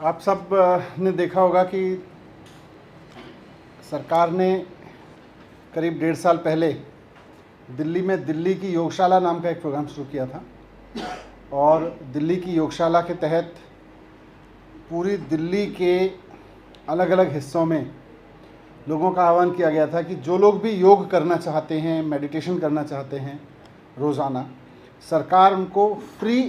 आप सब ने देखा होगा कि सरकार ने करीब 1.5 साल पहले दिल्ली में दिल्ली की योगशाला नाम का एक प्रोग्राम शुरू किया था और दिल्ली की योगशाला के तहत पूरी दिल्ली के अलग अलग हिस्सों में लोगों का आह्वान किया गया था कि जो लोग भी योग करना चाहते हैं, मेडिटेशन करना चाहते हैं रोज़ाना, सरकार उनको फ्री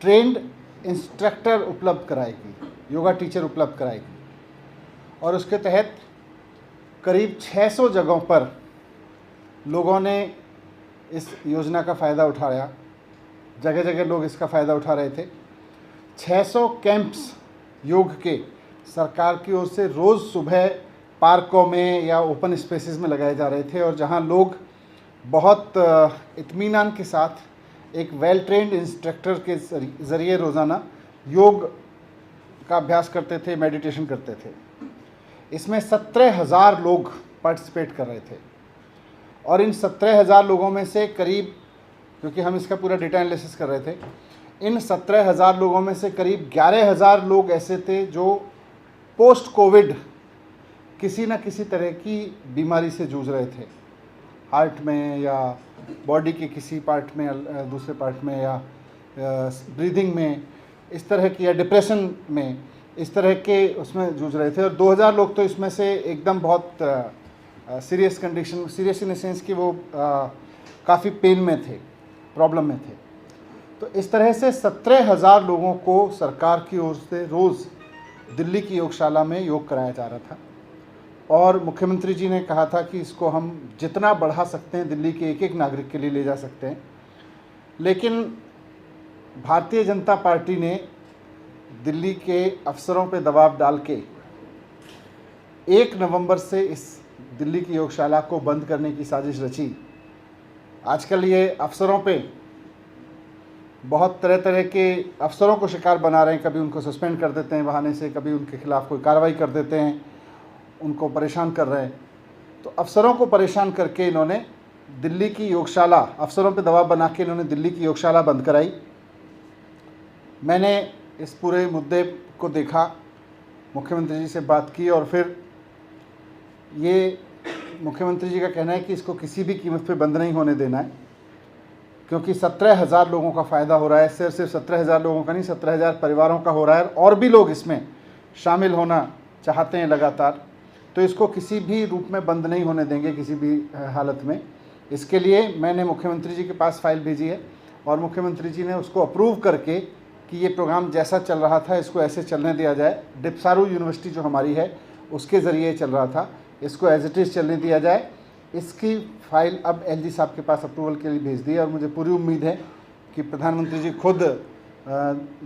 ट्रेंड इंस्ट्रक्टर उपलब्ध कराएगी, योगा टीचर उपलब्ध कराएगी। और उसके तहत करीब 600 जगहों पर लोगों ने इस योजना का फ़ायदा उठाया। जगह जगह लोग इसका फ़ायदा उठा रहे थे। 600 कैंप्स योग के सरकार की ओर से रोज़ सुबह पार्कों में या ओपन स्पेसेस में लगाए जा रहे थे और जहां लोग बहुत इत्मीनान के साथ एक वेल ट्रेंड इंस्ट्रक्टर के ज़रिए रोज़ाना योग का अभ्यास करते थे, मेडिटेशन करते थे। इसमें 17,000 लोग पार्टिसिपेट कर रहे थे और इन 17,000 लोगों में से करीब, क्योंकि हम इसका पूरा डेटा एनालिसिस कर रहे थे, इन 17,000 लोगों में से करीब 11,000 लोग ऐसे थे जो पोस्ट कोविड किसी न किसी तरह की बीमारी से जूझ रहे थे, हार्ट में या बॉडी के किसी पार्ट में, दूसरे पार्ट में, या ब्रीदिंग में, इस तरह की, या डिप्रेशन में, इस तरह के उसमें जूझ रहे थे। और 2,000 लोग तो इसमें से एकदम बहुत serious condition, serious in the sense कि वो काफ़ी पेन में थे, प्रॉब्लम में थे। तो इस तरह से 17,000 लोगों को सरकार की ओर से रोज़ दिल्ली की योगशाला में योग कराया जा रहा था और मुख्यमंत्री जी ने कहा था कि इसको हम जितना बढ़ा सकते हैं दिल्ली के एक एक नागरिक के लिए ले जा सकते हैं। लेकिन भारतीय जनता पार्टी ने दिल्ली के अफसरों पे दबाव डाल के 1 नवंबर से इस दिल्ली की योगशाला को बंद करने की साजिश रची। आजकल ये अफसरों पे बहुत तरह तरह के अफसरों को शिकार बना रहे हैं। कभी उनको सस्पेंड कर देते हैं बहाने से, कभी उनके खिलाफ़ कोई कार्रवाई कर देते हैं, उनको परेशान कर रहे हैं। तो अफसरों को परेशान करके इन्होंने दिल्ली की योगशाला, अफसरों पे दबाव बना के इन्होंने दिल्ली की योगशाला बंद कराई। मैंने इस पूरे मुद्दे को देखा, मुख्यमंत्री जी से बात की और फिर ये मुख्यमंत्री जी का कहना है कि इसको किसी भी कीमत पे बंद नहीं होने देना है, क्योंकि 17,000 लोगों का फ़ायदा हो रहा है। सिर्फ 17,000 लोगों का नहीं, 17,000 परिवारों का हो रहा है और भी लोग इसमें शामिल होना चाहते हैं लगातार। तो इसको किसी भी रूप में बंद नहीं होने देंगे, किसी भी हालत में। इसके लिए मैंने मुख्यमंत्री जी के पास फाइल भेजी है और मुख्यमंत्री जी ने उसको अप्रूव करके कि ये प्रोग्राम जैसा चल रहा था इसको ऐसे चलने दिया जाए। डिप्सारू यूनिवर्सिटी जो हमारी है उसके ज़रिए चल रहा था, इसको एज इट इज़ चलने दिया जाए। इसकी फ़ाइल अब एलजी साहब के पास अप्रूवल के लिए भेज दी है और मुझे पूरी उम्मीद है कि प्रधानमंत्री जी खुद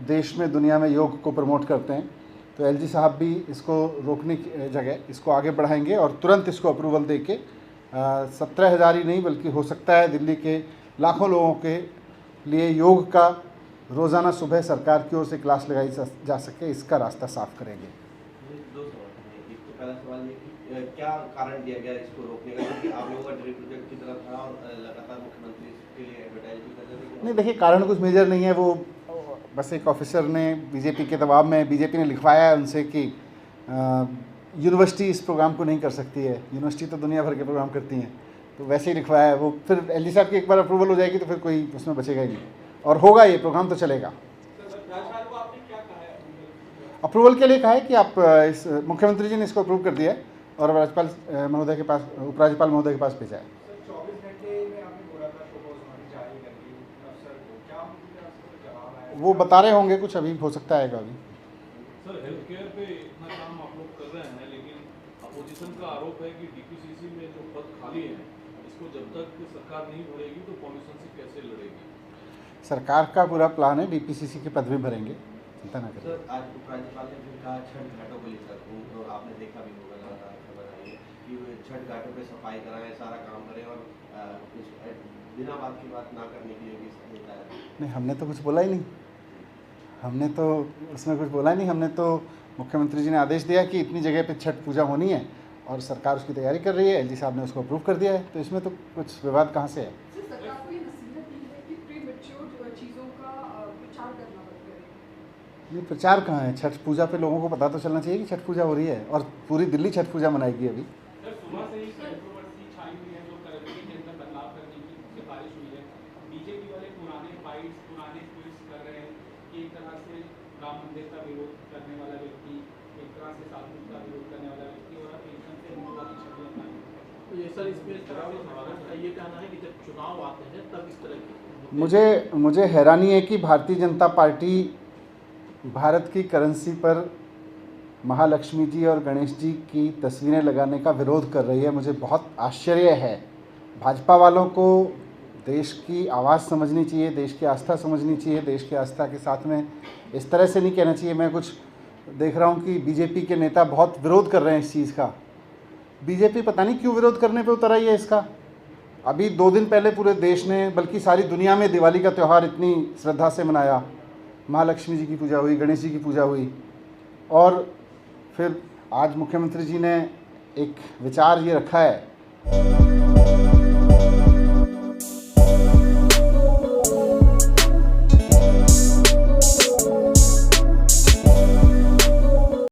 देश में, दुनिया में योग को प्रमोट करते हैं, तो एलजी साहब भी इसको रोकने की जगह इसको आगे बढ़ाएंगे और तुरंत इसको अप्रूवल दे के 17,000 ही नहीं बल्कि हो सकता है दिल्ली के लाखों लोगों के लिए योग का रोज़ाना सुबह सरकार की ओर से क्लास लगाई जा सके, इसका रास्ता साफ करेंगे। दो सवाल हैं। एक तो पहला सवाल ये कि क्या कारण दिया गया इसको रोकने का, क्योंकि आप लोगों का ड्रीम प्रोजेक्ट की तरफ था और लगातार मुख्यमंत्री इसके लिए एडवर्टाइज भी कर रहे थे। नहीं, देखिए, कारण कुछ मेजर नहीं है। वो बस एक ऑफिसर ने बीजेपी के दबाव में, बीजेपी ने लिखवाया है उनसे कि यूनिवर्सिटी इस प्रोग्राम को नहीं कर सकती है। यूनिवर्सिटी तो दुनिया भर के प्रोग्राम करती हैं, तो वैसे ही लिखवाया है वो। फिर एलजी साहब की एक बार अप्रूवल हो जाएगी तो फिर कोई उसमें बचेगा ही नहीं और होगा, ये प्रोग्राम तो चलेगा। अप्रूवल के लिए कहा है कि आप इस, मुख्यमंत्री जी ने इसको अप्रूव कर दिया है और राज्यपाल महोदय के पास, उपराज्यपाल महोदय के पास भेजा है। वो बता रहे होंगे कुछ, अभी हो सकता है अभी। सर, हेल्थ केयर पे इतना काम आप लोग कर रहे हैं, लेकिन अपोजिशन का आरोप है कि डीपीसीसी में जो पद खाली हैं इसको जब तक सरकार नहीं भरेगी तो पॉल्यूशन से कैसे लड़ेगी? सरकार का पूरा प्लान है, डीपीसीसी के पद भी भरेंगे, चिंता ना करें। सर, आज उपराज्यपाल ने फिर कहा छठ घाटों को लेकर, तो आपने देखा भी होगा लगातार खबर आई है कि छठ घाटों पे सफाई कराएं, सारा काम करें और कुछ बिना बात की बात ना करने के लिए भी देता है। नहीं, हमने तो कुछ बोला ही नहीं, हमने तो उसमें कुछ बोला नहीं। हमने तो, मुख्यमंत्री जी ने आदेश दिया कि इतनी जगह पे छठ पूजा होनी है और सरकार उसकी तैयारी कर रही है। एलजी साहब ने उसको अप्रूव कर दिया है, तो इसमें तो कुछ विवाद कहाँ से है। ये प्रचार कहाँ है? छठ पूजा पे लोगों को पता तो चलना चाहिए कि छठ पूजा हो रही है, और पूरी दिल्ली छठ पूजा मनाएगी अभी। सर सुबह से ही कंट्रोवर्सी छाई हुई है, जो करप्शन के अंदर बदलाव करने की सिफारिश हुई है। बीजेपी वाले पुराने फाइट्स, पुराने ट्वीट्स कर रहे हैं कि एक तरह से राम मंदिर का विरोध करने वाला व्यक्ति, एक तरह से साधु का विरोध करने वाला व्यक्ति और एकदम से हिंदू वाली छवि अपनानी। तो ये सर इसमें इस तरह से ये कहना है कि जब चुनाव आते हैं तब इस तरह की मुझे हैरानी है कि भारतीय जनता पार्टी भारत की करेंसी पर महालक्ष्मी जी और गणेश जी की तस्वीरें लगाने का विरोध कर रही है। मुझे बहुत आश्चर्य है। भाजपा वालों को देश की आवाज़ समझनी चाहिए, देश की आस्था समझनी चाहिए। देश की आस्था के साथ में इस तरह से नहीं कहना चाहिए। मैं कुछ देख रहा हूँ कि बीजेपी के नेता बहुत विरोध कर रहे हैं इस चीज़ का। बीजेपी पता नहीं क्यों विरोध करने पे उतर आई है इसका। अभी 2 दिन पहले पूरे देश ने, बल्कि सारी दुनिया में दिवाली का त्यौहार इतनी श्रद्धा से मनाया। महालक्ष्मी जी की पूजा हुई, गणेश जी की पूजा हुई, और फिर आज मुख्यमंत्री जी ने एक विचार ये रखा है